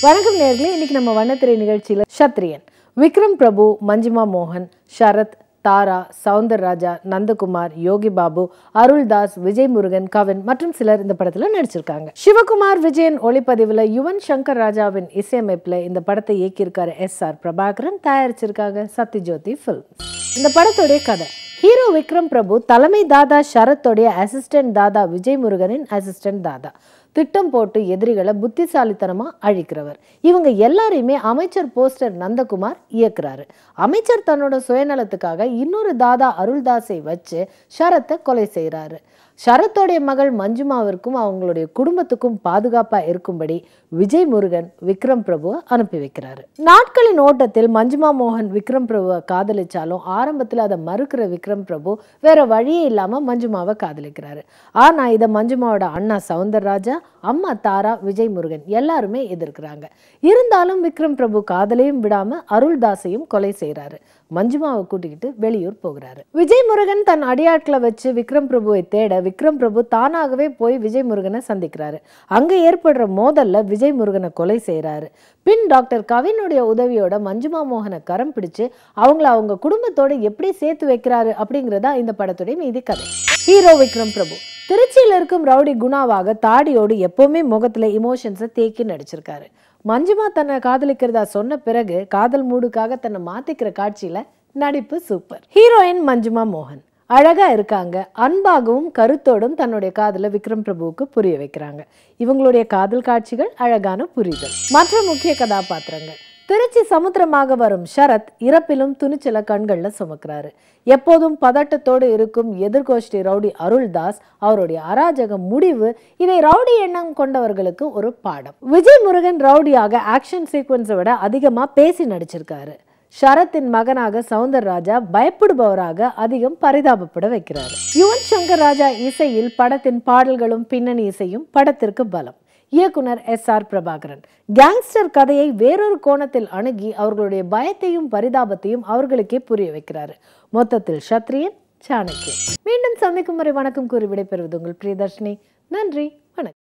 வணக்கம் நேயர்களே, இன்னைக்கு நம்ம வண்ணத்திரை நிகழ்ச்சியில் சத்ரியன் விக்ரம் பிரபு, மஞ்சிமா மோகன், ஷரத், தாரா, சௌந்தரராஜா, நந்தகுமார், யோகி பாபு, அருள்தாஸ், விஜய் முருகன், கவின் மற்றும் சிலர் இந்த படத்துல நடிச்சிருக்காங்க. சிவகுமார் விஜயன் ஒளிப்பதிவுல யுவன் சங்கர் ராஜாவின் இசையமைப்புல இந்த படத்தை இயக்கியிருக்காரு SR பிரபாகரன், தயாரிச்சிருக்காங்க சத்யஜோதி ஃபிலிம்ஸ். இந்த படத்துடைய கதை: ஹீரோ விக்ரம் பிரபு தலைமை தாதா ஷரத்தோடைய அசிஸ்டன்ட் தாதா விஜய் முருகனின் அசிஸ்டன்ட் தாதா. திட்டம் போட்டு எதிரிகளை புத்திசாலித்தனமா அழிக்கிறவர். இவங்க எல்லாரையுமே அமைச்சர் போஸ்டர் நந்தகுமார் இயக்குறாரு. அமைச்சர் தன்னோட சுயநலத்துக்காக இன்னொரு தாதா அருள்தாஸை வச்சு ஷரத்தை கொலை செய்யறாரு. ஷரத்தோடைய மகள் மஞ்சுமாவிற்கும் அவங்களுடைய குடும்பத்துக்கும் பாதுகாப்பா இருக்கும்படி விஜய் முருகன் விக்ரம் பிரபுவை அனுப்பி வைக்கிறாரு. நாட்களின் ஓட்டத்தில் மஞ்சுமா மோகன் விக்ரம் பிரபுவை காதலிச்சாலும் ஆரம்பத்தில் அதை மறுக்கிற விக்ரம் பிரபு வேற வழியே இல்லாம மஞ்சுமாவை காதலிக்கிறாரு. ஆனா இதை மஞ்சுமாவோட அண்ணா சௌந்தரராஜா, அம்மா தாரா, விஜய் முருகன் எல்லாருமே எதிர்க்கிறாங்க. இருந்தாலும் விக்ரம் பிரபு காதலையும் விடாம அருள்தாஸையும் கொலை செய்யறாரு. மஞ்சுமாவை கூட்டிக்கிட்டு வெளியூர் போகிறாரு. விஜய் முருகன் தன் அடியாட்களை வச்சு விக்ரம் பிரபுவை தேட விக்ரம் பிரபு தானாகவே போய் விஜய் முருகனை சந்திக்கிறாரு. அங்க ஏற்படுற மோதல்ல விஜய் முருகனை கொலை செய்யறாரு. பின் டாக்டர் கவினுடைய உதவியோட மஞ்சுமா மோகனை கரம் பிடிச்சு அவங்கள அவங்க குடும்பத்தோட எப்படி சேர்த்து வைக்கிறாரு அப்படிங்கிறதா இந்த படத்துடைய மீதி கதை. ஹீரோ விக்ரம் பிரபு திருச்சியில இருக்கும் ரவுடி குணாவாக தாடியோடு எப்பவுமே முகத்துல இமோஷன்ஸை தேக்கி நடிச்சிருக்காரு. மஞ்சுமா தன்னை காதலிக்கிறதா சொன்ன பிறகு காதல் மூடுக்காக தன்னை மாத்திக்கிற காட்சியில நடிப்பு சூப்பர். ஹீரோயின் மஞ்சுமா மோகன் அழகா இருக்காங்க. அன்பாகவும் கருத்தோடும் தன்னுடைய காதல விக்ரம் பிரபுவுக்கு புரிய வைக்கிறாங்க. இவங்களுடைய காதல் காட்சிகள் அழகான புரிதல். மற்ற முக்கிய கதாபாத்திரங்கள்: திருச்சி சமுத்திரமாக வரும் ஷரத் இறப்பிலும் துணிச்சல கண்கள்ல சுமக்கிறாரு. எப்போதும் பதட்டத்தோடு இருக்கும் எதிர்கோஷ்டி ரவுடி அருள்தாஸ் அவருடைய அராஜக முடிவு இதை ரவுடி எண்ணம் கொண்டவர்களுக்கு ஒரு பாடம். விஜய் முருகன் ரவுடியாக ஆக்ஷன் சீக்வன்ஸை விட அதிகமா பேசி நடிச்சிருக்காரு. ஷரத்தின் மகனாக சௌந்தரராஜா பயப்படுபவராக அதிகம் பரிதாபப்பட வைக்கிறாரு. யுவன் சங்கர் ராஜா இசையில் படத்தின் பாடல்களும் பின்னணி இசையும் படத்திற்கு பலம். இயக்குனர் SR பிரபாகரன் கேங்ஸ்டர் கதையை வேறொரு கோணத்தில் அணுகி அவர்களுடைய பயத்தையும் பரிதாபத்தையும் அவர்களுக்கே புரிய வைக்கிறாரு. மொத்தத்தில் சத்ரியன், சாணக்கியன். மீண்டும் சந்திக்கும் வரை வணக்கம் கூறி விடைபெறுவது உங்கள் பிரியதர்ஷினி. நன்றி.